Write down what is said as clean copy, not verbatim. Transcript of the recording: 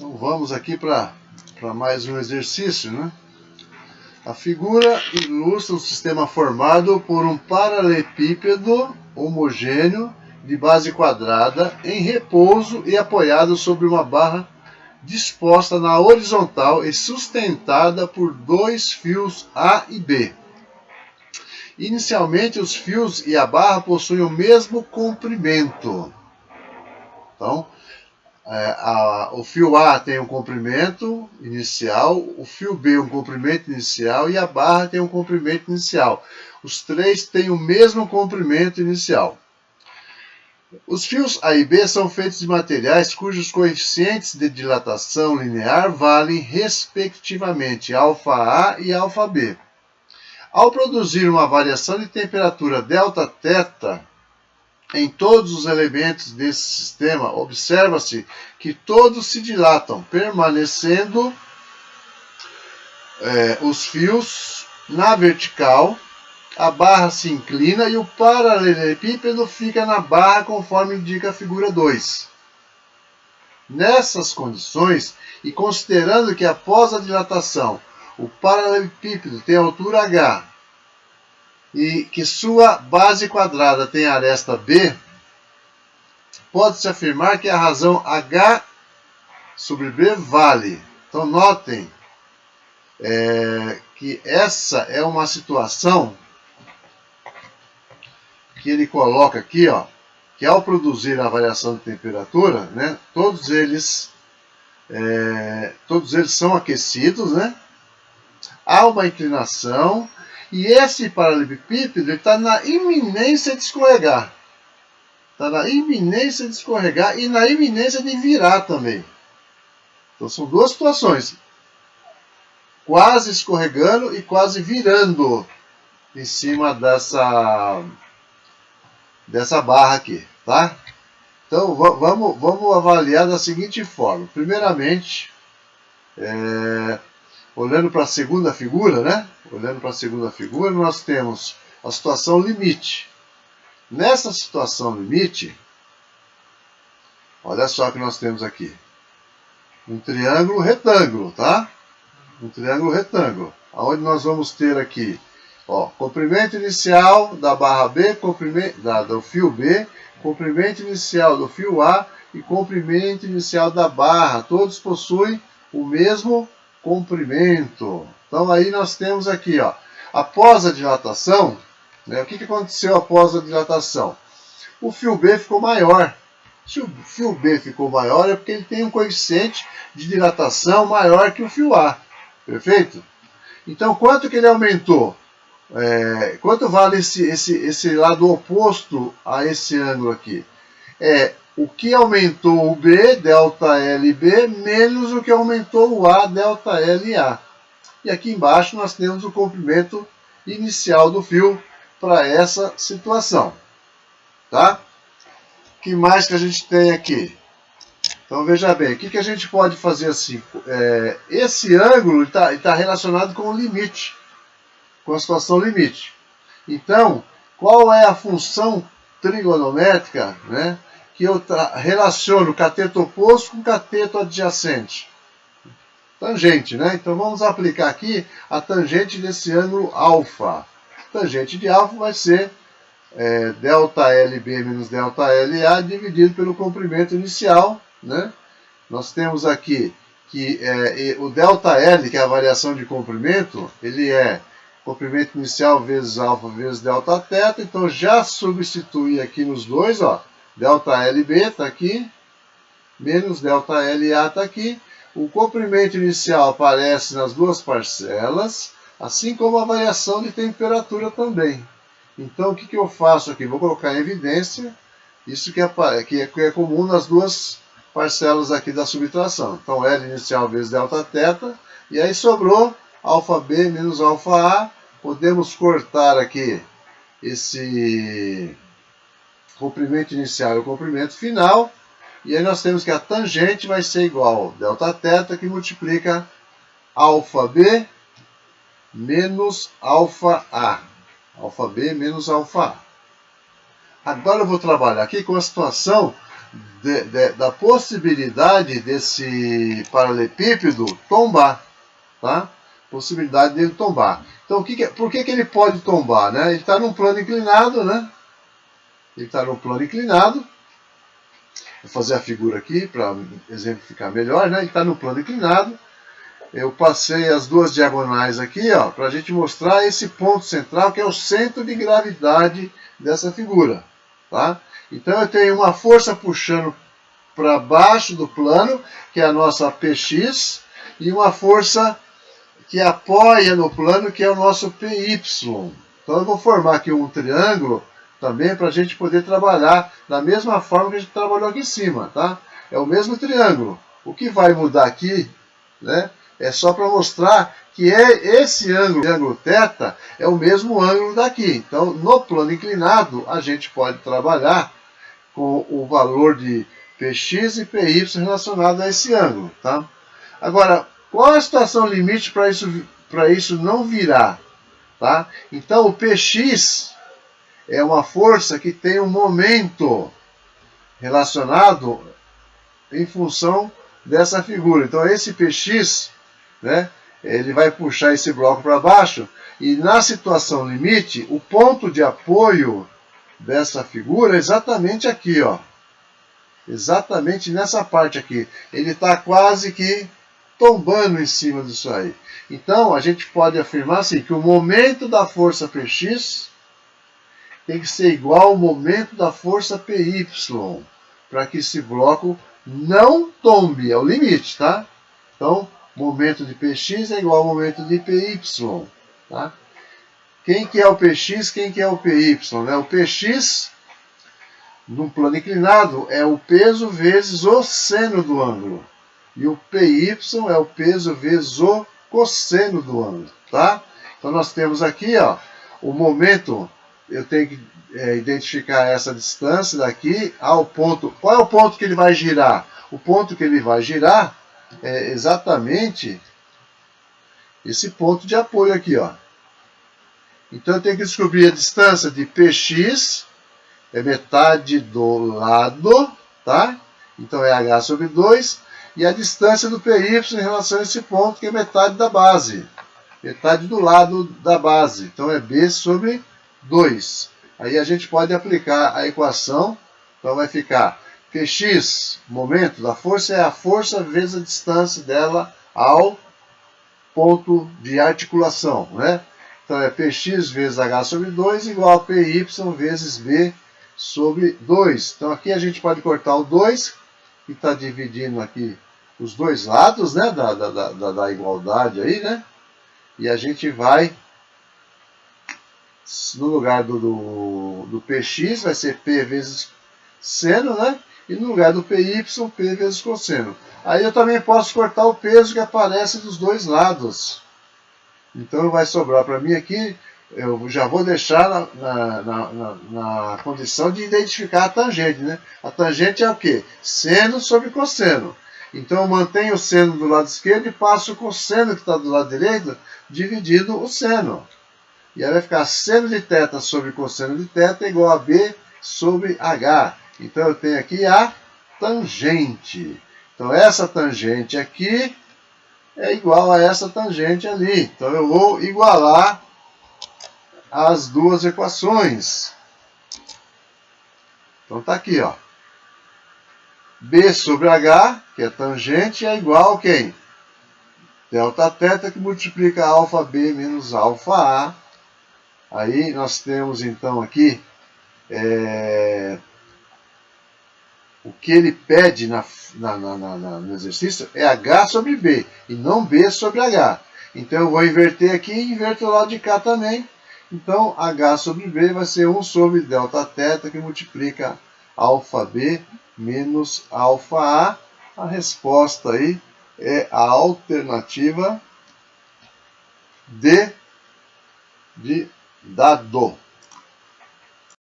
Então vamos aqui para mais um exercício, né? A figura ilustra um sistema formado por um paralelepípedo homogêneo de base quadrada em repouso e apoiado sobre uma barra disposta na horizontal e sustentada por dois fios A e B. Inicialmente, os fios e a barra possuem o mesmo comprimento. Então, o fio A tem um comprimento inicial, o fio B um comprimento inicial e a barra tem um comprimento inicial. Os três têm o mesmo comprimento inicial. Os fios A e B são feitos de materiais cujos coeficientes de dilatação linear valem respectivamente αA e αB. Ao produzir uma variação de temperatura Δθ em todos os elementos desse sistema, observa-se que todos se dilatam, permanecendo os fios na vertical, a barra se inclina e o paralelepípedo fica na barra, conforme indica a figura 2. Nessas condições, e considerando que após a dilatação o paralelepípedo tem altura h e que sua base quadrada tem aresta B, pode-se afirmar que a razão H sobre B vale. Então notem que essa é uma situação que ele coloca aqui, ó, que ao produzir a variação de temperatura, né, todos eles são aquecidos, né? Há uma inclinação e esse paralelepípedo está na iminência de escorregar. Está na iminência de escorregar e na iminência de virar também. Então são duas situações. Quase escorregando e quase virando em cima dessa barra aqui, tá? Então vamos avaliar da seguinte forma. Primeiramente, olhando para a segunda figura, né? Olhando para a segunda figura, nós temos a situação limite. Nessa situação limite, olha só o que nós temos aqui. Um triângulo retângulo, tá? Um triângulo retângulo. Onde nós vamos ter aqui, ó, comprimento inicial da barra B, do fio B, comprimento inicial do fio A e comprimento inicial da barra. Todos possuem o mesmo comprimento. Então aí nós temos aqui, ó, após a dilatação, né, o que aconteceu após a dilatação? O fio B ficou maior. Se o fio B ficou maior é porque ele tem um coeficiente de dilatação maior que o fio A. Perfeito? Então quanto que ele aumentou? Quanto vale esse lado oposto a esse ângulo aqui? O que aumentou o B, ΔLB, menos o que aumentou o A, ΔLA. E aqui embaixo nós temos o comprimento inicial do fio para essa situação. Tá? O que mais que a gente tem aqui? Então veja bem, o que a gente pode fazer assim? Esse ângulo está relacionado com o limite, com a situação limite. Então, qual é a função trigonométrica, né, que eu relaciono o cateto oposto com o cateto adjacente? Tangente, né? Então vamos aplicar aqui a tangente desse ângulo alfa. Tangente de alfa vai ser ΔLB menos ΔLA dividido pelo comprimento inicial, né? Nós temos aqui que o ΔL, que é a variação de comprimento, ele é comprimento inicial vezes alfa vezes Δθ. Então já substitui aqui nos dois, ó, ΔLB está aqui, menos ΔLA está aqui. O comprimento inicial aparece nas duas parcelas, assim como a variação de temperatura também. Então o que eu faço aqui? Vou colocar em evidência isso que é comum nas duas parcelas aqui da subtração. Então L inicial vezes Δθ, e aí sobrou αB menos αA. Podemos cortar aqui esse comprimento inicial e o comprimento final. E aí nós temos que a tangente vai ser igual a Δθ, que multiplica αB menos αA. αB menos αA. Agora eu vou trabalhar aqui com a situação da possibilidade desse paralelepípedo tombar, tá? Possibilidade dele tombar. Então, por que ele pode tombar, né? Ele está num plano inclinado, né? Ele está num plano inclinado. Vou fazer a figura aqui para exemplificar melhor, né? Ele está no plano inclinado. Eu passei as duas diagonais aqui, ó, para a gente mostrar esse ponto central, que é o centro de gravidade dessa figura, tá? Então eu tenho uma força puxando para baixo do plano, que é a nossa PX, e uma força que apoia no plano, que é o nosso PY. Então eu vou formar aqui um triângulo também para a gente poder trabalhar da mesma forma que a gente trabalhou aqui em cima, tá? É o mesmo triângulo. O que vai mudar aqui, né, é só para mostrar que esse ângulo θ é o mesmo ângulo daqui. Então, no plano inclinado, a gente pode trabalhar com o valor de Px e Py relacionado a esse ângulo, tá? Agora, qual a situação limite para isso não virar, tá? Então, o Px é uma força que tem um momento relacionado em função dessa figura. Então, esse Px, né, ele vai puxar esse bloco para baixo, e na situação limite, o ponto de apoio dessa figura é exatamente aqui, ó. Exatamente nessa parte aqui. Ele está quase que tombando em cima disso aí. Então, a gente pode afirmar assim, que o momento da força Px tem que ser igual ao momento da força Py, para que esse bloco não tombe, é o limite, tá? Então, momento de Px é igual ao momento de Py, tá? Quem que é o Px, quem que é o Py, né? O Px, no plano inclinado, é o peso vezes o seno do ângulo. E o Py é o peso vezes o cosseno do ângulo, tá? Então, nós temos aqui, ó, o momento, eu tenho que identificar essa distância daqui ao ponto. Qual é o ponto que ele vai girar? O ponto que ele vai girar é exatamente esse ponto de apoio aqui, ó. Então eu tenho que descobrir a distância de Px, é metade do lado, tá? Então é h sobre 2, e a distância do Py em relação a esse ponto, que é metade da base, metade do lado da base. Então é b sobre 2. Aí a gente pode aplicar a equação, então vai ficar Px, momento da força, é a força vezes a distância dela ao ponto de articulação, né? Então é Px vezes h sobre 2 igual a Py vezes b sobre 2. Então aqui a gente pode cortar o 2, que está dividindo aqui os dois lados, né, da igualdade aí, né? E a gente vai, no lugar do Px, vai ser P vezes seno, né? E no lugar do Py, P vezes cosseno. Aí eu também posso cortar o peso que aparece dos dois lados. Então vai sobrar para mim aqui, eu já vou deixar na condição de identificar a tangente, né? A tangente é o quê? Seno sobre cosseno. Então eu mantenho o seno do lado esquerdo e passo o cosseno que está do lado direito, dividindo o seno. E aí vai ficar seno de θ sobre cosseno de θ igual a b sobre h. Então eu tenho aqui a tangente. Então essa tangente aqui é igual a essa tangente ali. Então eu vou igualar as duas equações. Então tá aqui, ó. B sobre H, que é tangente, é igual a quem? Δθ, que multiplica alfa B menos alfa A. Aí nós temos então aqui o que ele pede no exercício é H sobre B, e não B sobre H. Então eu vou inverter aqui e inverto o lado de cá também. Então H sobre B vai ser 1 sobre Δθ, que multiplica alfa B menos alfa A. A resposta aí é a alternativa D de dado.